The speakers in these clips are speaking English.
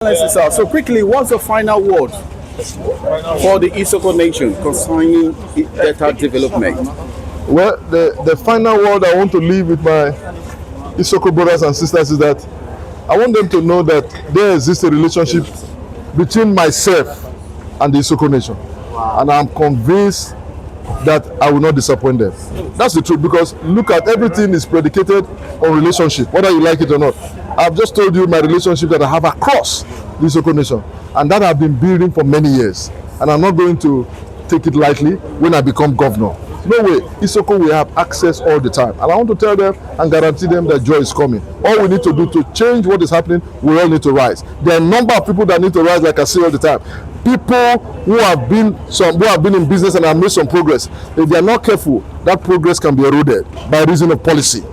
So quickly, what's the final word for the Isoko nation concerning data development? Well, the final word I want to leave with my Isoko brothers and sisters is that I want them to know that there exists a relationship between myself and the Isoko nation. And I'm convinced that I will not disappoint them. That's the truth, because look at everything is predicated on relationship, whether you like it or not. I've just told you my relationship that I have across the Isoko nation, and that I've been building for many years. And I'm not going to take it lightly when I become governor. No way. Isoko will have access all the time. And I want to tell them and guarantee them that joy is coming. All we need to do to change what is happening, we all need to rise. There are a number of people that need to rise, like I say all the time. People who have been in business and have made some progress, if they are not careful, that progress can be eroded by reason of policy.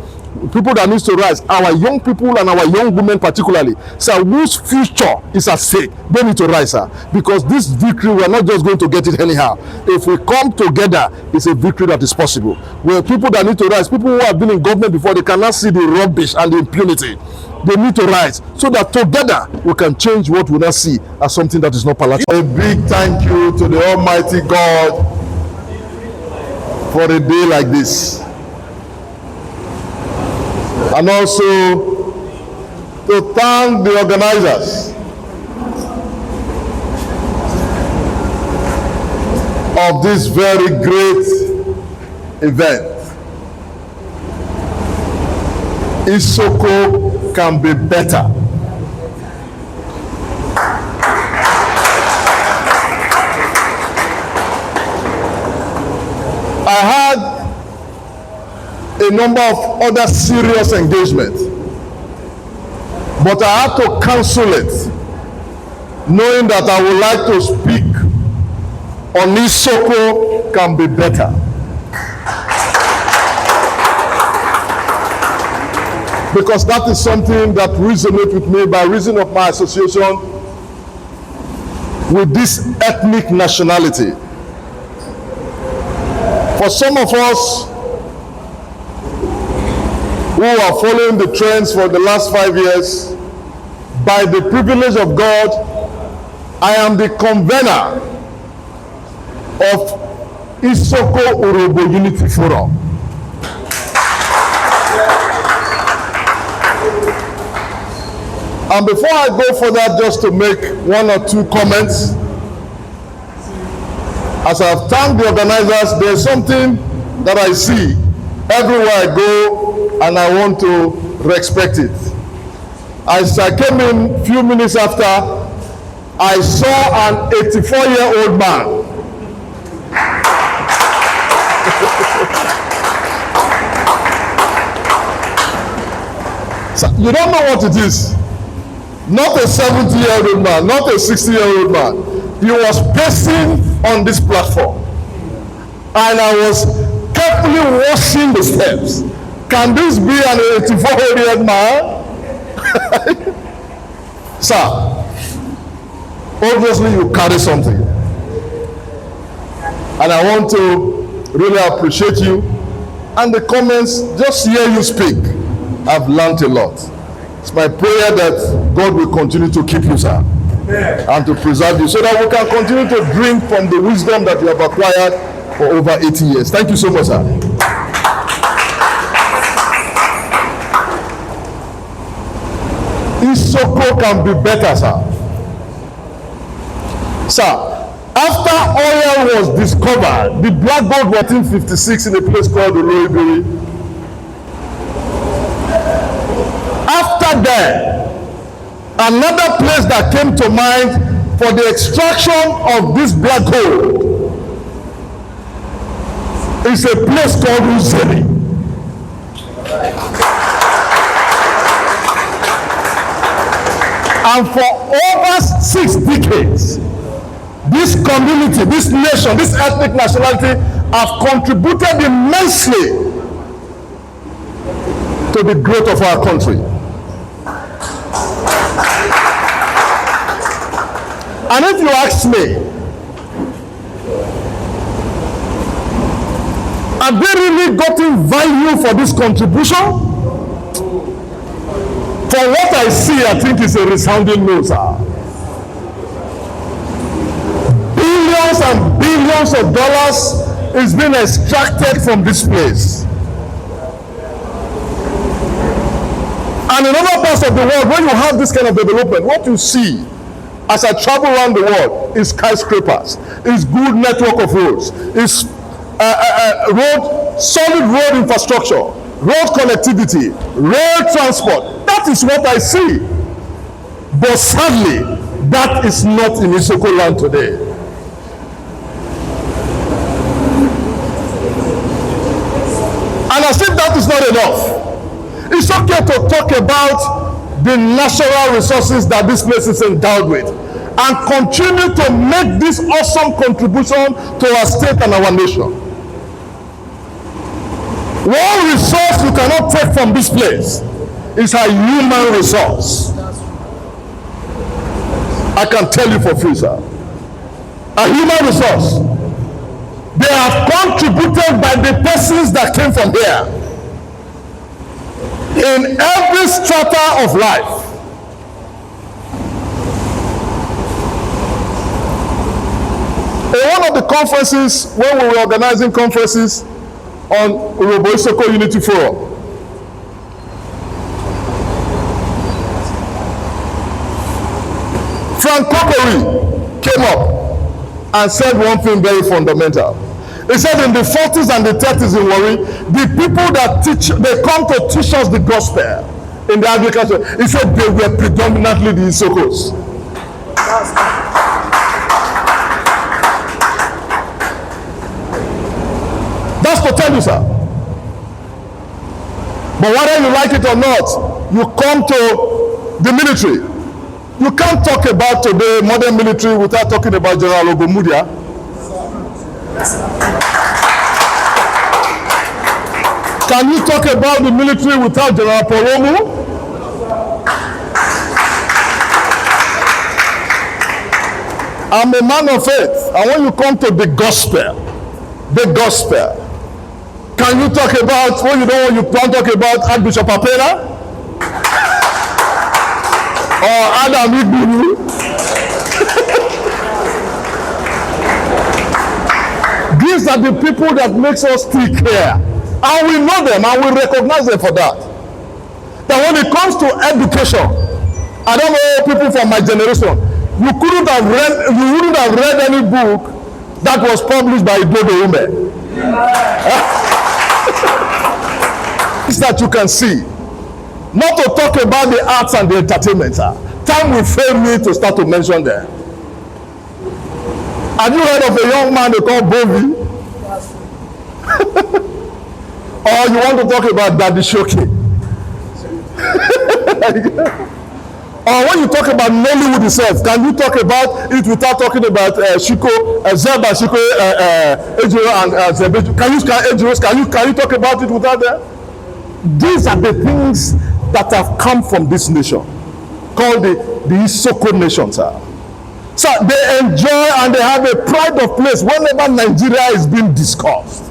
People that need to rise, our young people and our young women particularly, sir, whose future is at stake, they need to rise, sir, because this victory, we are not just going to get it anyhow. If we come together, it's a victory that is possible. Where people that need to rise, people who have been in government before, they cannot see the rubbish and the impunity. They need to rise so that together we can change what we now see as something that is not palatable. A big thank you to the Almighty God for a day like this. And also to thank the organizers of this very great event. Isoko can be better. I had a number of other serious engagements, but I had to cancel it, knowing that I would like to speak on Isoko can be better. Because that is something that resonates with me by reason of my association with this ethnic nationality. For some of us who are following the trends for the last 5 years, by the privilege of God, I am the convener of Isoko Urobo Unity Forum. And before I go further, just to make one or two comments, as I've thanked the organizers, there's something that I see everywhere I go, and I want to respect it. As I came in a few minutes after, I saw an 84-year-old man. So you don't know what it is. Not a 70-year-old man, not a 60-year-old man. He was pacing on this platform, and I was carefully watching the steps. Can this be an 84-year-old man? Sir, obviously you carry something. And I want to really appreciate you. And the comments, just hear you speak, I've learned a lot. It's my prayer that God will continue to keep you, sir, and to preserve you, so that we can continue to drink from the wisdom that you have acquired for over 80 years. Thank you so much, sir. Isoko can be better, sir. Sir, after oil was discovered, the black gold was in 1956 in a place called Iyovware. After that, another place that came to mind for the extraction of this black gold is a place called Uzeri. And for over 6 decades, this community, this nation, this ethnic nationality have contributed immensely to the growth of our country. And if you ask me, have they really gotten value for this contribution? For what I see, I think it's a resounding no, sir. billions and billions of dollars is being extracted from this place. And in other parts of the world, when you have this kind of development, what you see as I travel around the world is skyscrapers, is good network of roads, is solid road infrastructure, road connectivity, rail transport. That is what I see. But sadly, that is not in Isoko land today. And as if that is not enough, it's okay to talk about the natural resources that this place is endowed with and continue to make this awesome contribution to our state and our nation. One resource you cannot take from this place is a human resource. I can tell you for free, sir. A human resource. They have contributed by the persons that came from here in every strata of life. In one of the conferences, when we were organizing conferences on Urhobo Isoko Unity Forum, Frank Kokori came up and said one thing very fundamental. He said in the 40s and the 30s in Warri, the people that teach, they come to teach us the gospel in the agriculture. He said they were predominantly the Isokos. That's to tell you, sir. But whether you like it or not, you come to the military. You can't talk about today modern military without talking about General Ogomudia. Can you talk about the military without General Polomu? I'm a man of faith, and when you come to the gospel, can you talk about, when you don't, you can't talk about Archbishop Apela or Adam Igburu? These are the people that makes us still care, and we know them and we recognize them for that. That when it comes to education, I don't know people from my generation, you wouldn't have read any book that was published by Dodo Ume. It's that you can see. Not to talk about the arts and the entertainment. Time will fail me to start to mention them. Have you heard of a young man they call Bovi? Or you want to talk about Daddy Shoki? Or when you talk about Nollywood itself, can you talk about it without talking about Shiko, Zeba, Shiko, Ejiro, and Zebeju? Can you talk about it without that? These are the things that have come from this nation, called the Isoko nation, sir. So they enjoy and they have a pride of place whenever Nigeria is being discussed.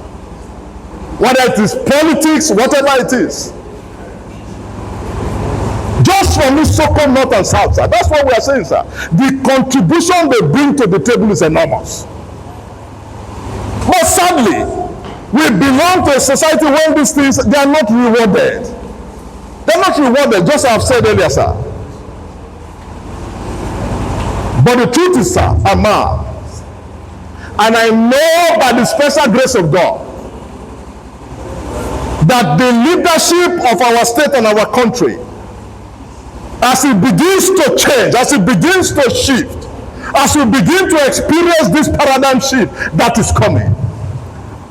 Whether it is politics, whatever it is. Just from Isoko North and South, sir. That's what we are saying, sir. The contribution they bring to the table is enormous. But sadly, we belong to a society where these things, they are not rewarded. They're not rewarded, just as I've said earlier, sir. But the truth is, sir, Ama, and I know by the special grace of God that the leadership of our state and our country, as it begins to change, as it begins to shift, as we begin to experience this paradigm shift that is coming,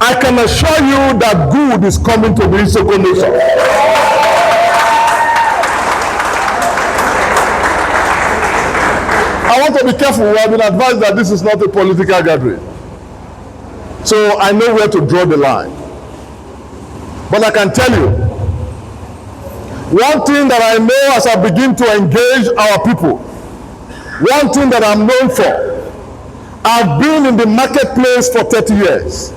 I can assure you that good is coming to the Isoko nation. I want to be careful. We have been advised that this is not a political gathering. So I know where to draw the line. But I can tell you, one thing that I know as I begin to engage our people, one thing that I'm known for, I've been in the marketplace for 30 years.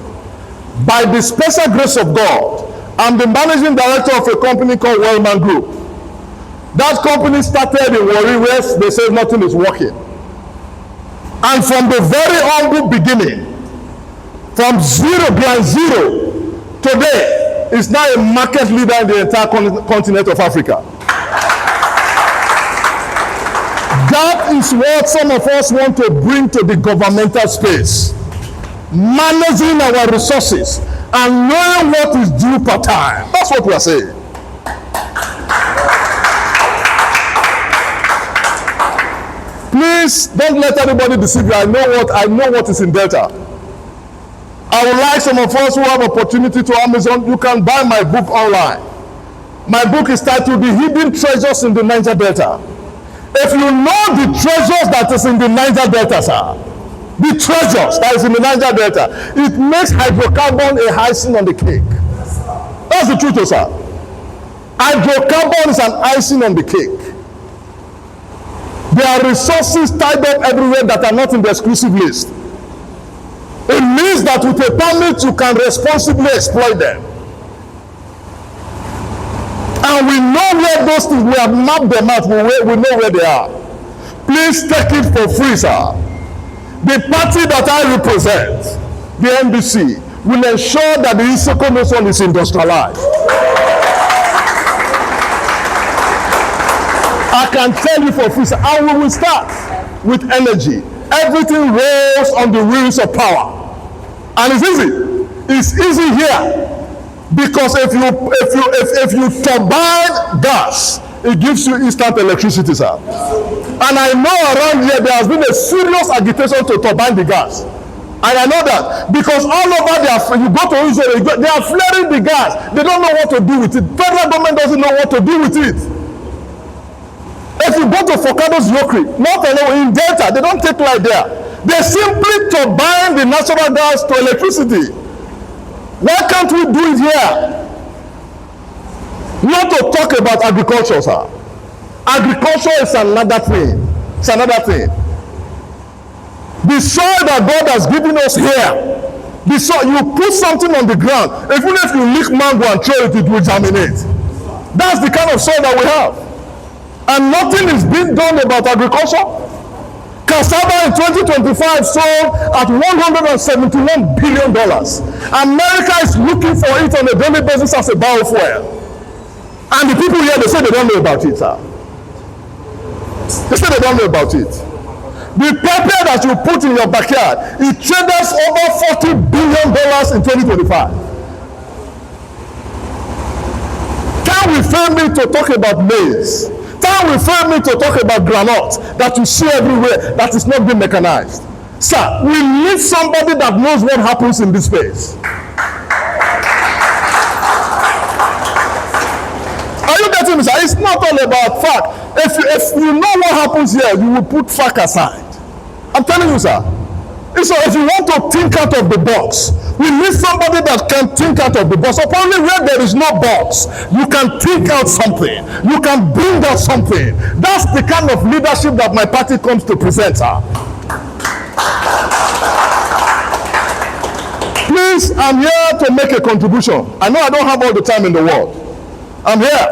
By the special grace of God, I'm the managing director of a company called Wellman Group. That company started in Warri where they say nothing is working. And from the very humble beginning, from ground zero, today is now a market leader in the entire continent of Africa. That is what some of us want to bring to the governmental space. Managing our resources and knowing what is due per time. That's what we are saying. Please don't let anybody deceive you. I know what is in Delta. I would like some of us who have opportunity to Amazon, you can buy my book online. My book is titled The Hidden Treasures in the Niger Delta. If you know the treasures that is in the Niger Delta, sir, the treasures that is in the Niger Delta, it makes hydrocarbon a icing on the cake. That's the truth, sir. Hydrocarbon is an icing on the cake. There are resources tied up everywhere that are not in the exclusive list. It means that with a permit, you can responsibly exploit them. And we know where those things, we have mapped them out, we know where they are. Please take it for free, sir. The party that I represent, the NDC, will ensure that the Isoko nation is industrialized. I can tell you for free, sir, and we will start with energy. Everything rolls on the wheels of power. And it's easy. It's easy here. Because if you turbine gas, it gives you instant electricity, sir. And I know around here there has been a serious agitation to turbine the gas. And I know that because all over you go to Israel, they are flaring the gas. They don't know what to do with it. Federal government doesn't know what to do with it. If you go to Focado's Yokri, not alone in Delta, they don't take light there. They simply turbine the natural gas to electricity. Why can't we do it here? Not to talk about agriculture, sir. Agriculture is another thing. It's another thing. The soil that God has given us here, the soil, you put something on the ground, even if you lick mango and throw it, it will germinate. That's the kind of soil that we have. And nothing is being done about agriculture. Cassava in 2025 sold at $171 billion. America is looking for it on a daily basis as a biofuel. And the people here, they say they don't know about it, sir. They say they don't know about it. The pepper that you put in your backyard, it traded over $40 billion in 2025. Can we fail me to talk about maize? Can we fail me to talk about granite that you see everywhere that is not being mechanized? Sir, we need somebody that knows what happens in this space. Are you getting me, sir? It's not all about fact. If you know what happens here, you will put fact aside. I'm telling you, sir. So if you want to think out of the box, we need somebody that can think out of the box. Only where there is no box, you can think out something. You can bring out something. That's the kind of leadership that my party comes to present, sir. Please, I'm here to make a contribution. I know I don't have all the time in the world. I'm here.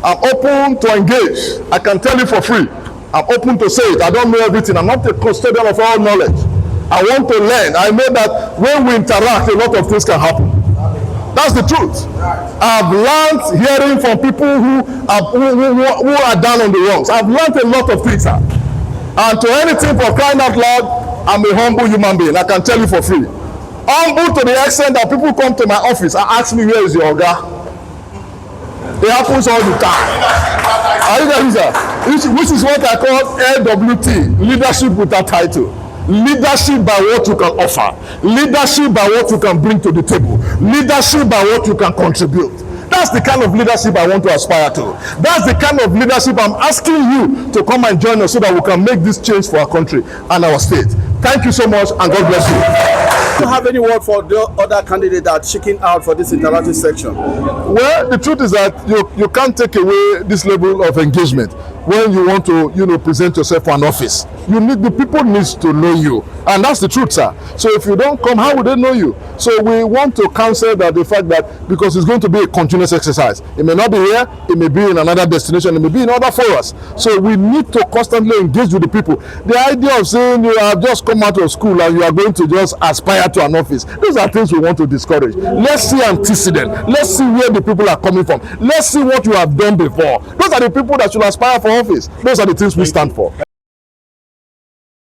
I'm open to engage. I can tell you for free. I'm open to say it. I don't know everything. I'm not a custodian of all knowledge. I want to learn. I know that when we interact, a lot of things can happen. That's the truth. I've learned hearing from people who are down on the rungs. I've learned a lot of things, sir. And to anything for crying out loud, I'm a humble human being. I can tell you for free. Humble to the extent that people come to my office and ask me, where is your Oga? It happens all the time. Are you getting, sir? Which is what I call LWT, leadership without title. Leadership by what you can offer. Leadership by what you can bring to the table. Leadership by what you can contribute. That's the kind of leadership I want to aspire to. That's the kind of leadership I'm asking you to come and join us so that we can make this change for our country and our state. Thank you so much, and God bless you. Do you have any word for the other candidates that are checking out for this interactive section? Well, the truth is that you can't take away this level of engagement. when you want to, present yourself for an office. The people needs to know you, and that's the truth, sir. So if you don't come, how would they know you? So we want to cancel the fact that, because it's going to be a continuous exercise. It may not be here, it may be in another destination, it may be in other forums. So we need to constantly engage with the people. The idea of saying you have just come out of school and you are going to just aspire to an office, those are things we want to discourage. Let's see antecedent. Let's see where the people are coming from. Let's see what you have done before. Those are the people that should aspire for office. Those are the things we stand for.